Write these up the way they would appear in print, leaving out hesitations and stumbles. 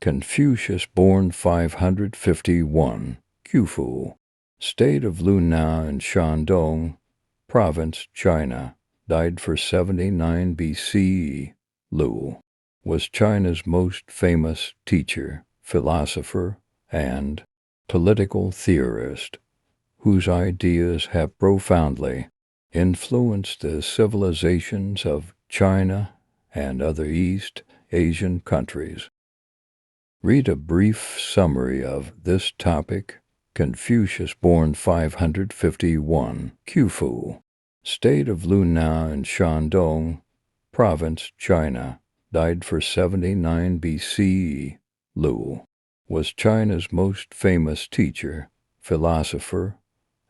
Confucius, born 551, Qufu, state of Lunan in Shandong, province, China, died for 79 BCE. Lu was China's most famous teacher, philosopher, and political theorist, whose ideas have profoundly influenced the civilizations of China and other East Asian countries. Read a brief summary of this topic. Confucius, born 551, Qufu, state of Lunan in Shandong, province, China, died for 79 BCE. Lu was China's most famous teacher, philosopher,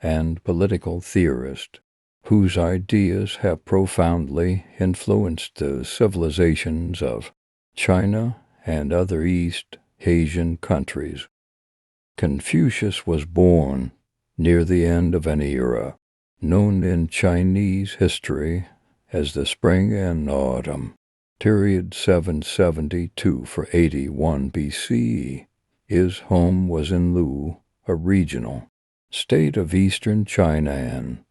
and political theorist, whose ideas have profoundly influenced the civilizations of China and other East Asian countries. Confucius was born near the end of an era known in Chinese history as the Spring and Autumn period 772 for 81 BCE. His home was in Lu, a regional state of eastern China and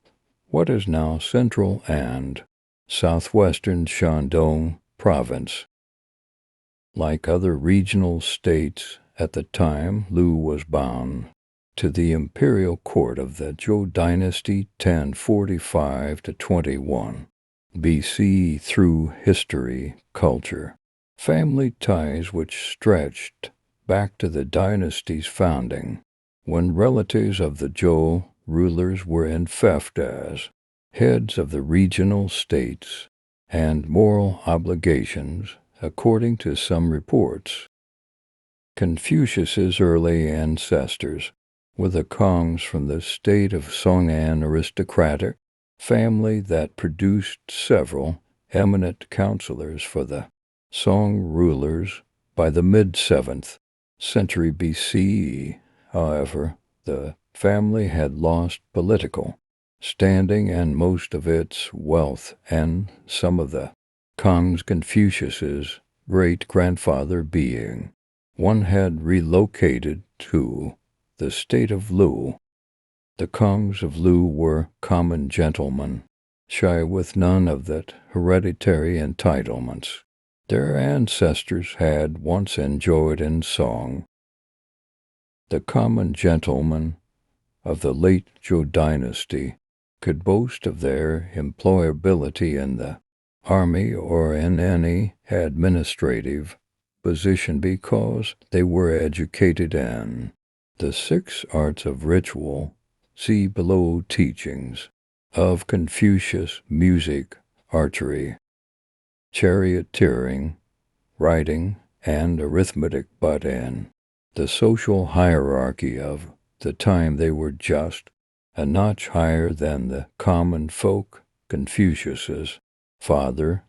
what is now central and southwestern Shandong province. Like other regional states at the time, Lu was bound to the imperial court of the Zhou dynasty 1045 to 21 BC through history, culture, family ties which stretched back to the dynasty's founding, when relatives of the Zhou rulers were enfeoffed as heads of the regional states, and moral obligations, according to some reports. Confucius's early ancestors were the Kongs from the state of Song'an aristocratic family that produced several eminent counselors for the Song rulers by the mid-7th century BCE. However, the family had lost political standing and most of its wealth, and some of the Kongs, Confucius's great-grandfather being one, had relocated to the state of Lu. The Kongs of Lu were common gentlemen, shy with none of that hereditary entitlements their ancestors had once enjoyed in song. The common gentlemen of the late Zhou dynasty could boast of their employability in the army or in any administrative position because they were educated in the 6 arts of ritual. See below teachings of Confucius: music, archery, charioteering, writing, and arithmetic, but in the social hierarchy of the time they were just a notch higher than the common folk. Confucius's father,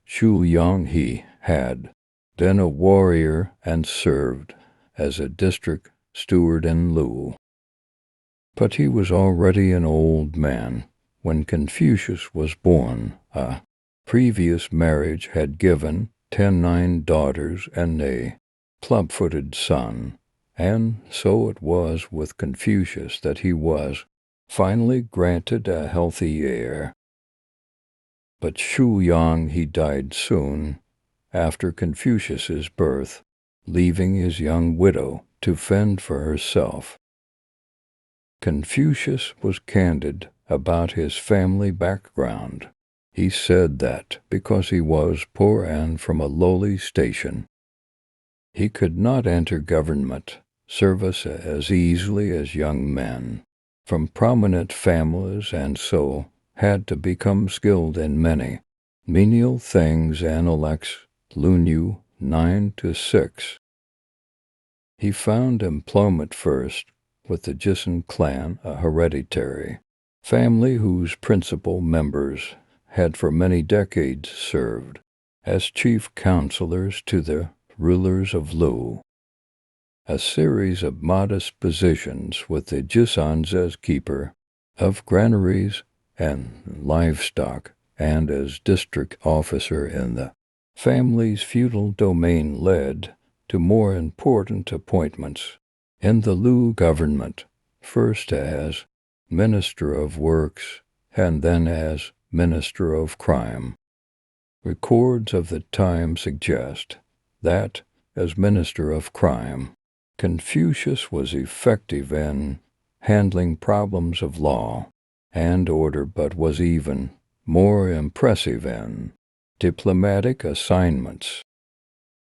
Shu Yonghe, had been a warrior and served as a district steward in Lu. But he was already an old man when Confucius was born. A previous marriage had given 9 daughters and a club-footed son, and so it was with Confucius that he was finally granted a healthy heir. But Shu Yonghe died soon after Confucius's birth, leaving his young widow to fend for herself. Confucius was candid about his family background. He said that because he was poor and from a lowly station, he could not enter government service as easily as young men from prominent families, and so had to become skilled in many menial things. Analects Lunyu 9-6. He found employment first with the Jisun clan, a hereditary family whose principal members had for many decades served as chief counselors to the rulers of Lu. A series of modest positions with the Jisans as keeper of granaries and livestock, and as district officer in the family's feudal domain led to more important appointments in the Lu government, first as Minister of Works and then as Minister of Crime. Records of the time suggest that, as Minister of Crime, Confucius was effective in handling problems of law and order, but was even more impressive in diplomatic assignments.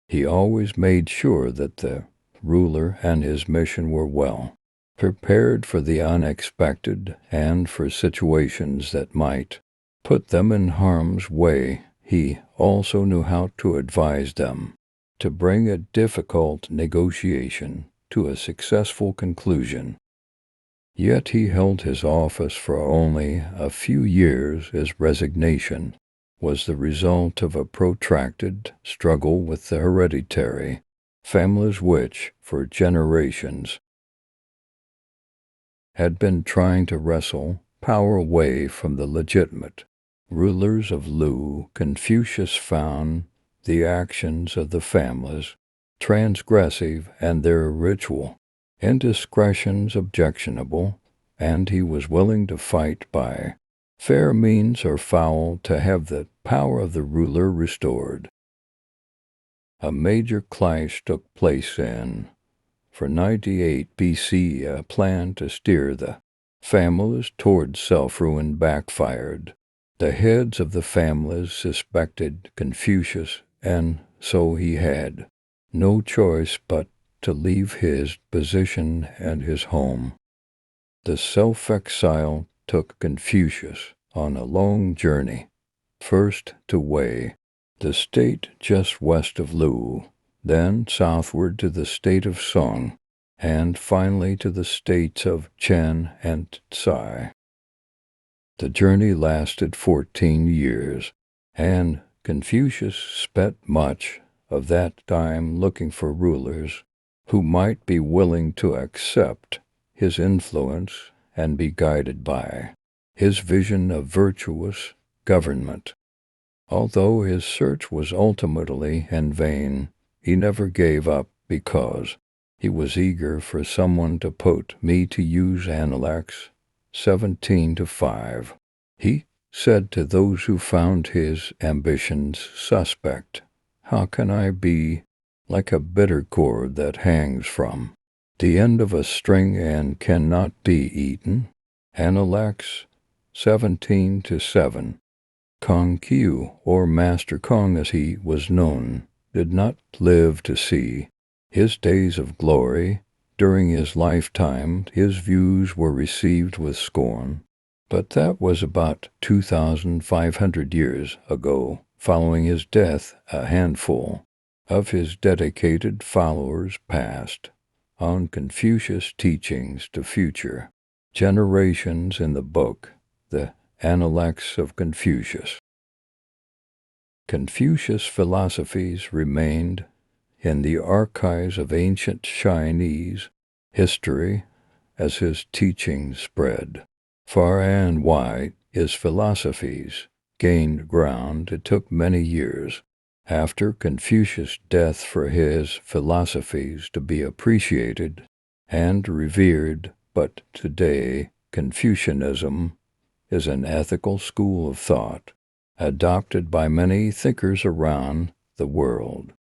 He always made sure that the ruler and his mission were well prepared for the unexpected and for situations that might put them in harm's way. He also knew how to advise them to bring a difficult negotiation to a successful conclusion. Yet he held his office for only a few years. His resignation was the result of a protracted struggle with the hereditary families which, for generations, had been trying to wrestle power away from the legitimate rulers of Lu. Confucius found the actions of the families transgressive and their ritual indiscretions objectionable, and he was willing to fight by fair means or foul to have the power of the ruler restored. A major clash took place in 498 BC. A plan to steer the families toward self-ruin backfired. The heads of the families suspected Confucius, and so he had no choice but to leave his position and his home. The self-exile took Confucius on a long journey, first to Wei, the state just west of Lu, then southward to the state of Song, and finally to the states of Chen and Tsai. The journey lasted 14 years, and Confucius spent much of that time looking for rulers who might be willing to accept his influence and be guided by his vision of virtuous government. Although his search was ultimately in vain, he never gave up because he was eager for someone to put me to use. Analects 17-5. He said to those who found his ambitions suspect, "How can I be like a bitter cord that hangs from the end of a string and cannot be eaten?" Analects 17-7. Kong Qiu, or Master Kong as he was known, did not live to see his days of glory. During his lifetime, his views were received with scorn, but that was about 2,500 years ago. Following his death, a handful of his dedicated followers passed on Confucius' teachings to future generations in the book, The Analects of Confucius. Confucius' philosophies remained in the archives of ancient Chinese history as his teachings spread far and wide. His philosophies gained ground. It took many years after Confucius' death for his philosophies to be appreciated and revered, but today Confucianism is an ethical school of thought adopted by many thinkers around the world.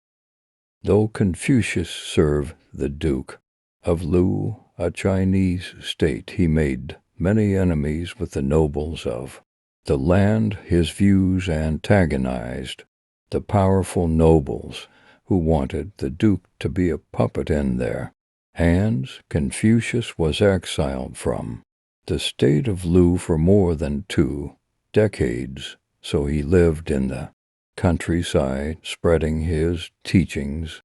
Though Confucius served the Duke of Lu, a Chinese state, he made many enemies with the nobles of the land. His views antagonized the powerful nobles who wanted the Duke to be a puppet in their hands. Confucius was exiled from the state of Lu for more than 2 decades, so he lived in the countryside spreading his teachings.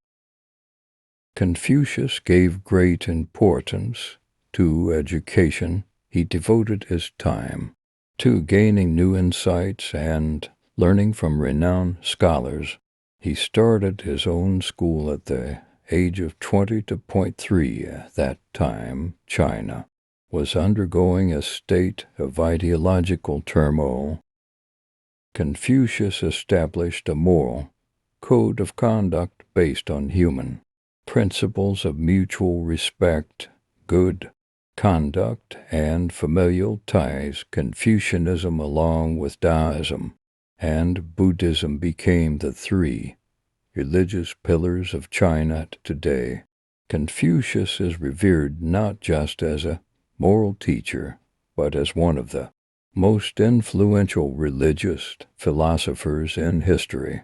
Confucius gave great importance to education. He devoted his time to gaining new insights and learning from renowned scholars. He started his own school at the age of 20. At that time, China was undergoing a state of ideological turmoil. Confucius established a moral code of conduct based on human principles of mutual respect, good conduct, and familial ties. Confucianism, along with Taoism and Buddhism, became the three religious pillars of China today. Confucius is revered not just as a moral teacher, but as one of the most influential religious philosophers in history.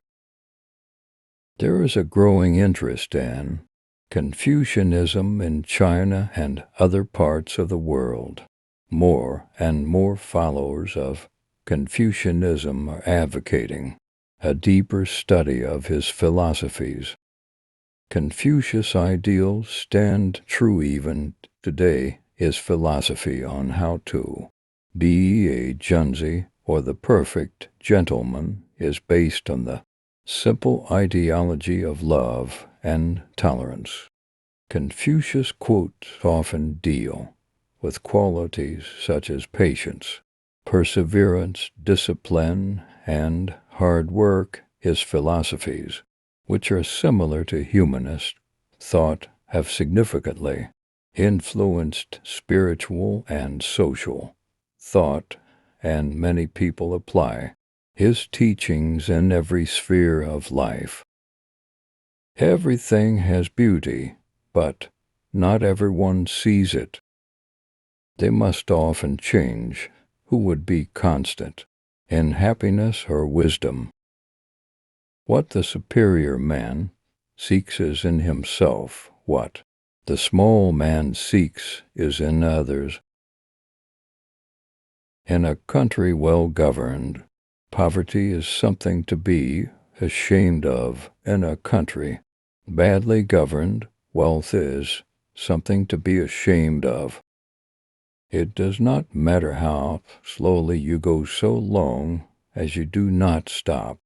There is a growing interest in Confucianism in China and other parts of the world. More and more followers of Confucianism are advocating a deeper study of his philosophies. Confucius' ideals stand true even today. His philosophy on how to be a junzi, or the perfect gentleman, is based on the simple ideology of love and tolerance. Confucius' quotes often deal with qualities such as patience, perseverance, discipline, and hard work. His philosophies, which are similar to humanist thought, have significantly influenced spiritual and social thought, and many people apply his teachings in every sphere of life. Everything has beauty, but not everyone sees it. They must often change who would be constant in happiness or wisdom. What the superior man seeks is in himself. What the small man seeks is in others. In a country well governed, poverty is something to be ashamed of. In a country badly governed, wealth is something to be ashamed of. It does not matter how slowly you go so long as you do not stop.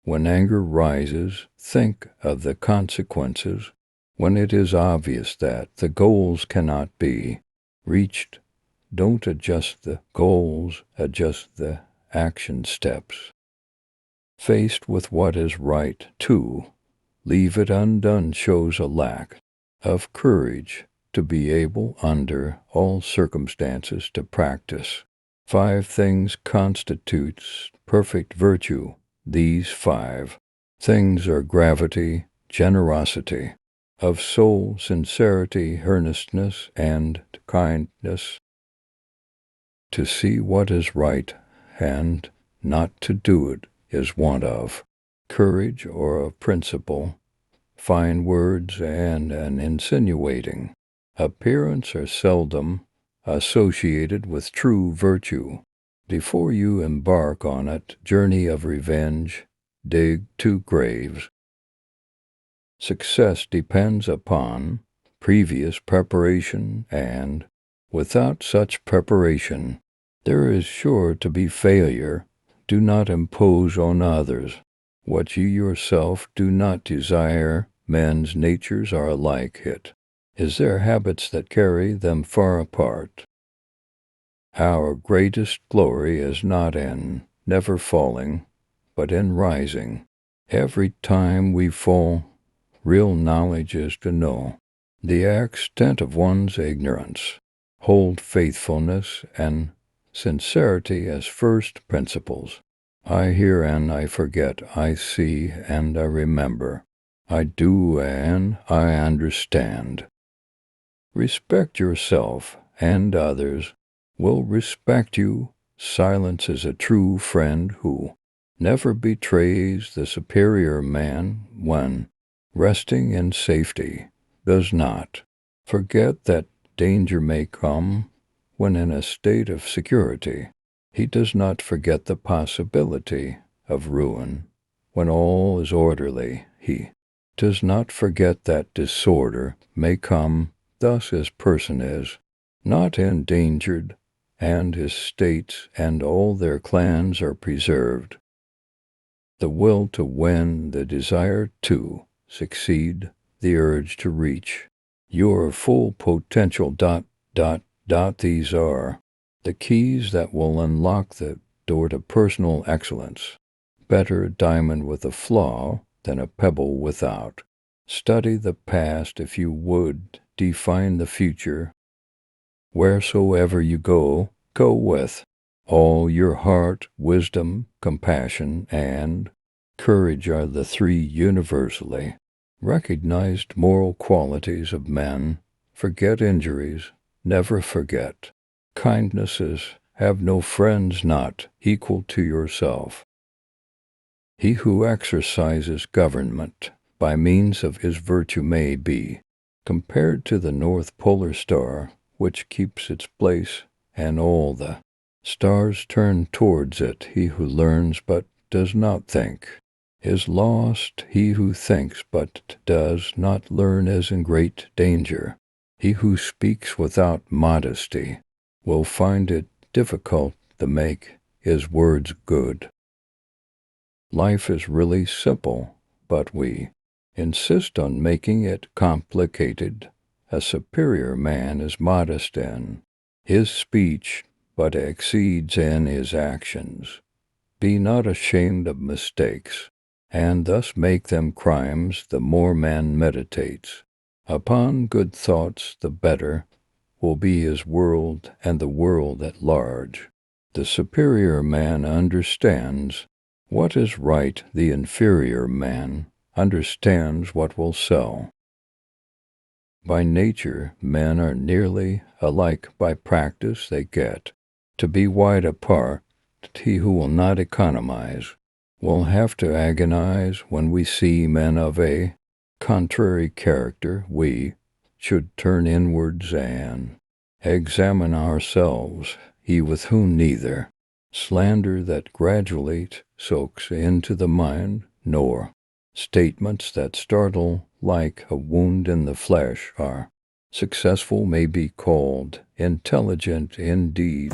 When anger rises, think of the consequences. When it is obvious that the goals cannot be reached, don't adjust the goals, adjust the action steps. Faced with what is right, to leave it undone shows a lack of courage. To be able, under all circumstances, to practice 5 things constitutes perfect virtue. These 5 things are gravity, generosity of soul, sincerity, earnestness, and kindness. To see what is right and not to do it is want of courage or of principle. Fine words and an insinuating appearance are seldom associated with true virtue. Before you embark on a journey of revenge, dig 2 graves. Success depends upon previous preparation, and without such preparation, there is sure to be failure. Do not impose on others what you yourself do not desire. Men's natures are alike. It is their habits that carry them far apart. Our greatest glory is not in never falling, but in rising. Every time we fall, real knowledge is to know the extent of one's ignorance. Hold faithfulness and sincerity as first principles. I hear and I forget, I see and I remember, I do and I understand. Respect yourself, and others will respect you. Silence is a true friend who never betrays. The superior man, when resting in safety, does not forget that danger may come. When in a state of security, he does not forget the possibility of ruin. When all is orderly, he does not forget that disorder may come. Thus his person is not endangered, and his states and all their clans are preserved. The will to win, the desire to succeed, the urge to reach your full potential. These are the keys that will unlock the door to personal excellence. Better a diamond with a flaw than a pebble without Study the past if you would define the future. Wheresoever you go, go with all your heart, wisdom, compassion, and courage are the three universally recognized moral qualities of men. Forget injuries, never forget. Kindnesses, have no friends not equal to yourself. He who exercises government by means of his virtue may be compared to the North Polar Star, which keeps its place, and all the stars turn towards it. He who learns but does not think is lost. He who thinks but does not learn is in great danger. He who speaks without modesty will find it difficult to make his words good. Life is really simple, but we insist on making it complicated. A superior man is modest in his speech, but exceeds in his actions. Be not ashamed of mistakes, and thus make them crimes. The more man meditates upon good thoughts, the better will be his world and the world at large. The superior man understands what is right. The inferior man understands what will sell. By nature, men are nearly alike. By practice, they get to be wide apart. He who will not economize will have to agonize. When we see men of a contrary character, we should turn inwards and examine ourselves. He with whom neither slander that gradually soaks into the mind, nor statements that startle like a wound in the flesh are successful may be called intelligent indeed.